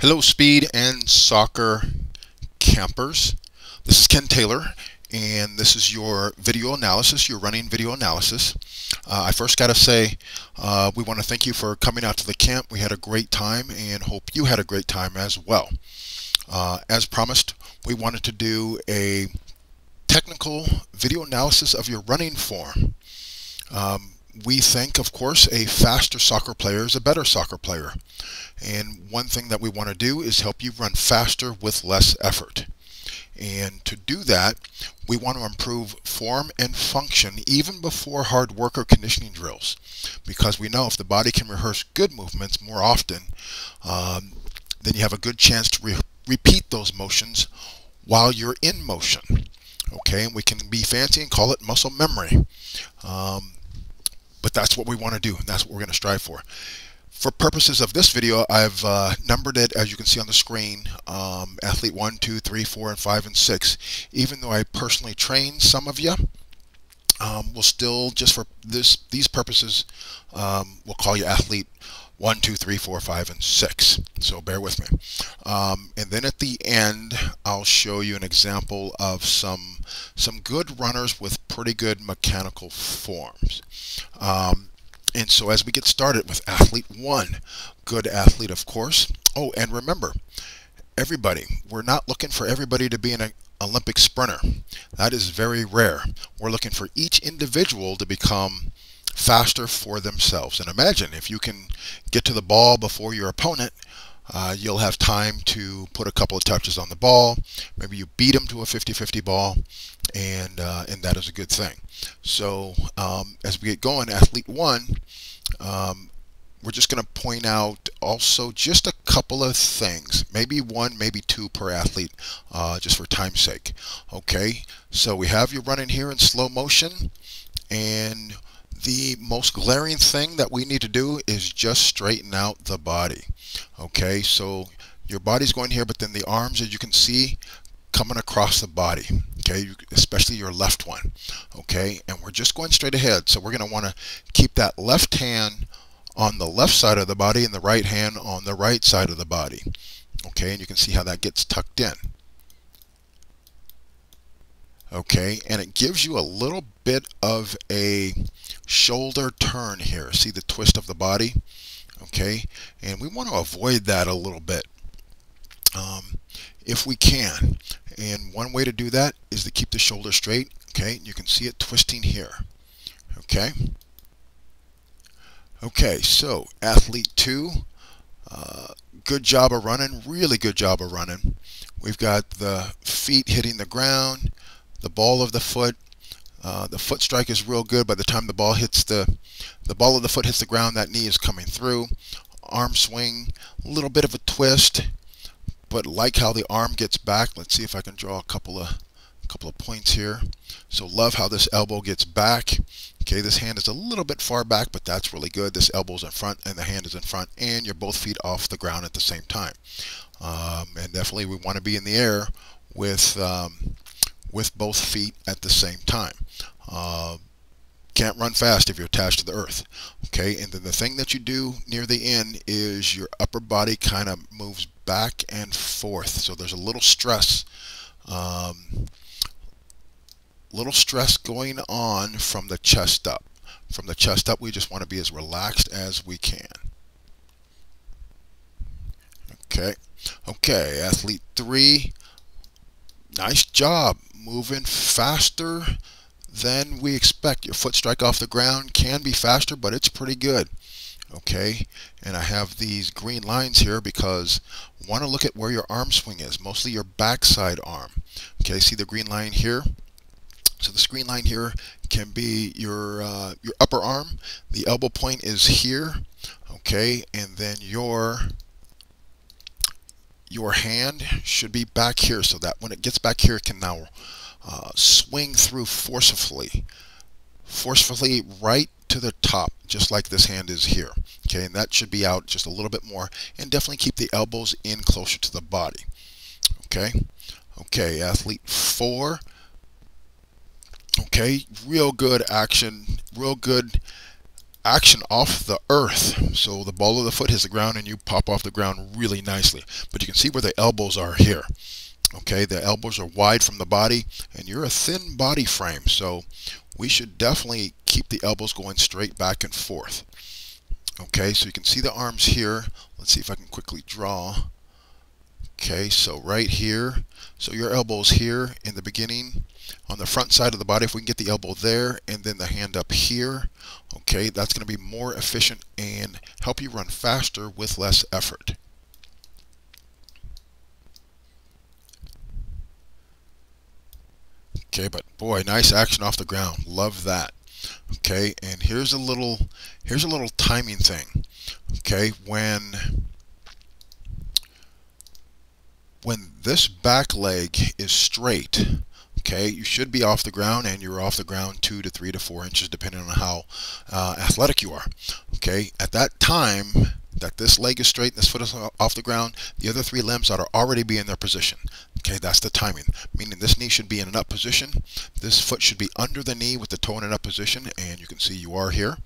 Hello, speed and soccer campers. This is Ken Taylor, and this is your video analysis, your running video analysis. I first got to say, we want to thank you for coming out to the camp. We had a great time and hope you had a great time as well. As promised, we wanted to do a technical video analysis of your running form. We think, of course, a faster soccer player is a better soccer player. And one thing that we want to do is help you run faster with less effort. And to do that, we want to improve form and function even before hard work or conditioning drills. Because we know if the body can rehearse good movements more often, then you have a good chance to repeat those motions while you're in motion. Okay, and we can be fancy and call it muscle memory. But that's what we want to do, and that's what we're going to strive for. For purposes of this video, I've numbered it, as you can see on the screen, athlete 1, 2, 3, 4, and 5, and 6. Even though I personally train some of you, we'll still, just for these purposes, we'll call you athlete 1, 2, 3, 4, 5, and 6. So bear with me. And then at the end, I'll show you an example of some good runners with pretty good mechanical forms. And so as we get started with athlete 1, good athlete, of course. Oh, and remember, everybody, we're not looking for everybody to be an Olympic sprinter. That is very rare. We're looking for each individual to become faster for themselves. And imagine if you can get to the ball before your opponent, you'll have time to put a couple of touches on the ball. Maybe you beat them to a 50-50 ball, and that is a good thing. So as we get going, athlete 1, we're just going to point out also just a couple of things, maybe 1, maybe 2 per athlete, just for time's sake. Okay, so we have you running here in slow motion, and the most glaring thing that we need to do is just straighten out the body. Okay, so your body's going here, but then the arms, as you can see, coming across the body. Okay, especially your left one. Okay, and we're just going straight ahead. So we're going to want to keep that left hand on the left side of the body and the right hand on the right side of the body. Okay, and you can see how that gets tucked in. Okay, and it gives you a little bit of a shoulder turn here. See the twist of the body? Okay, and we want to avoid that a little bit if we can. And one way to do that is to keep the shoulder straight. Okay, you can see it twisting here. Okay. Okay, so athlete 2, good job of running, really good job of running. We've got the feet hitting the ground, the ball of the foot. The foot strike is real good. By the time the ball hits the ball of the foot hits the ground, that knee is coming through. Arm swing, a little bit of a twist, but like how the arm gets back. Let's see if I can draw a couple of points here. So love how this elbow gets back. Okay, this hand is a little bit far back, but that's really good. This elbow's in front and the hand is in front, and you're both feet off the ground at the same time. And definitely we want to be in the air with both feet at the same time. Can't run fast if you're attached to the earth. Okay, and then the thing that you do near the end is your upper body kind of moves back and forth. So there's a little stress going on from the chest up. From the chest up, we just want to be as relaxed as we can. Okay, okay, athlete 3, nice job, moving faster than we expect. Your foot strike off the ground can be faster, but it's pretty good. Okay, and I have these green lines here because I want to look at where your arm swing is, mostly your backside arm. Okay, see the green line here? So this green line here can be your upper arm. The elbow point is here. Okay, and then your hand should be back here, so that when it gets back here, it can now swing through forcefully right to the top, just like this hand is here. Okay, and that should be out just a little bit more, and definitely keep the elbows in closer to the body. Okay, okay, athlete 4. Okay, real good action, real good action off the earth. So the ball of the foot hits the ground and you pop off the ground really nicely. But you can see where the elbows are here. Okay, the elbows are wide from the body and you're a thin body frame. So we should definitely keep the elbows going straight back and forth. Okay, so you can see the arms here. Let's see if I can quickly draw. Okay, so right here. So your elbow's here in the beginning. On the front side of the body, if we can get the elbow there and then the hand up here, okay, that's going to be more efficient and help you run faster with less effort. Okay, but boy, nice action off the ground. Love that. Okay, and here's a little timing thing. Okay, when this back leg is straight, okay, you should be off the ground, and you're off the ground 2 to 3 to 4 inches depending on how athletic you are. Okay, at that time that this leg is straight and this foot is off the ground, the other 3 limbs ought to already be in their position. Okay, that's the timing, meaning this knee should be in an up position, this foot should be under the knee with the toe in an up position, and you can see you are here.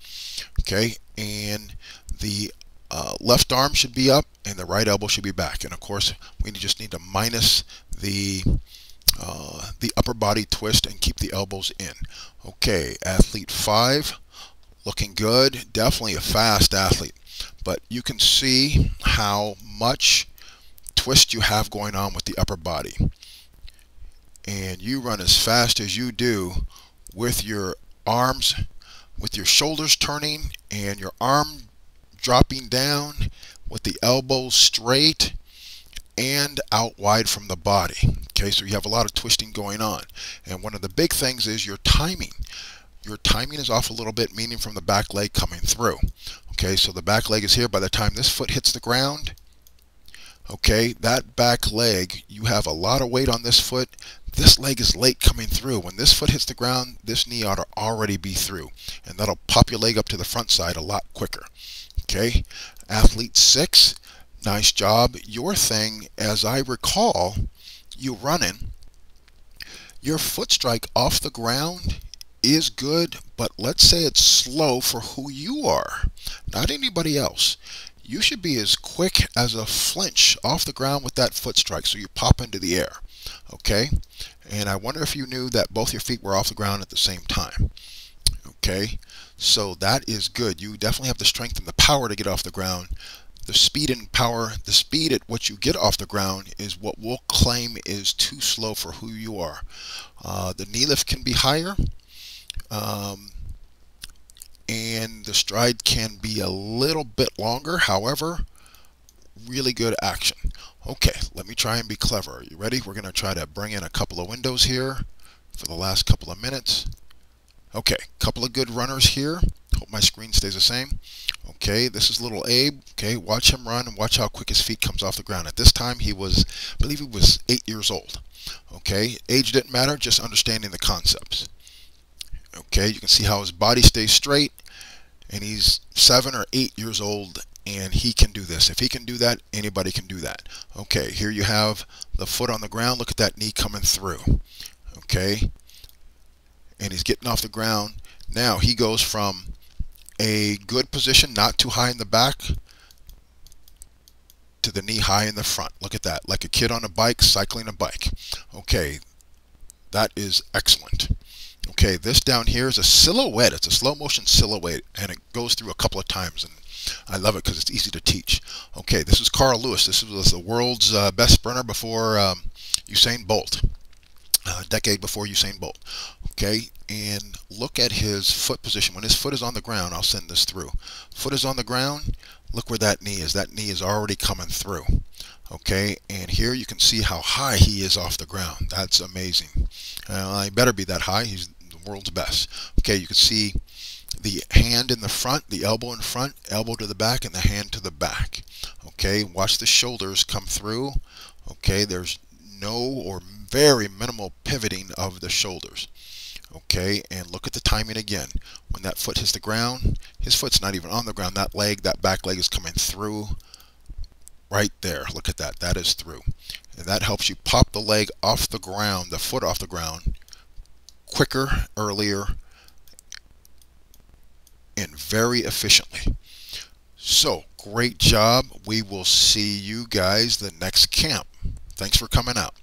Okay, and the left arm should be up and the right elbow should be back, and of course we just need to minus the upper body twist and keep the elbows in. Okay, athlete 5, looking good. Definitely a fast athlete, but you can see how much twist you have going on with the upper body, and you run as fast as you do with your arms, with your shoulders turning and your arm dropping down with the elbows straight and out wide from the body. Okay, so you have a lot of twisting going on, and one of the big things is your timing. Your timing is off a little bit, meaning from the back leg coming through. Okay, so the back leg is here. By the time this foot hits the ground, okay, that back leg, you have a lot of weight on this foot. This leg is late coming through. When this foot hits the ground, this knee ought to already be through, and that'll pop your leg up to the front side a lot quicker. Okay, athlete 6, nice job. Your thing, as I recall you running, your foot strike off the ground is good, but let's say it's slow for who you are, not anybody else. You should be as quick as a flinch off the ground with that foot strike, so you pop into the air. Okay, and I wonder if you knew that both your feet were off the ground at the same time. Okay, so that is good. You definitely have the strength and the power to get off the ground. The speed and power, the speed at what you get off the ground is what we'll claim is too slow for who you are. The knee lift can be higher, and the stride can be a little bit longer. However, really good action. Okay, let me try and be clever. Are you ready? We're going to try to bring in a couple of windows here for the last couple of minutes. Okay, couple of good runners here. Hope my screen stays the same. Okay, this is little Abe. Okay, watch him run and watch how quick his feet comes off the ground. At this time, I believe he was 8 years old. Okay, age didn't matter, just understanding the concepts. Okay, you can see how his body stays straight, and he's 7 or 8 years old, and he can do this. If he can do that, anybody can do that. Okay, here you have the foot on the ground. Look at that knee coming through. Okay, and he's getting off the ground. Now he goes from a good position, not too high in the back, to the knee high in the front. Look at that, like a kid on a bike cycling a bike. Okay, that is excellent. Okay, this down here is a silhouette. It's a slow motion silhouette, and it goes through a couple of times, and I love it because it's easy to teach. Okay, this is Carl Lewis. This was the world's best sprinter before Usain Bolt, a decade before Usain Bolt. Okay, and look at his foot position. When his foot is on the ground, I'll send this through. Foot is on the ground, look where that knee is. That knee is already coming through. Okay, and here you can see how high he is off the ground. That's amazing. He better be that high. He's the world's best. Okay, you can see the hand in the front, the elbow in front, elbow to the back, and the hand to the back. Okay, watch the shoulders come through. Okay, there's no or very minimal pivoting of the shoulders. Okay, and look at the timing again. When that foot hits the ground, his foot's not even on the ground. That leg, that back leg is coming through right there. Look at that. That is through. And that helps you pop the leg off the ground, the foot off the ground, quicker, earlier, and very efficiently. So, great job. We will see you guys the next camp. Thanks for coming out.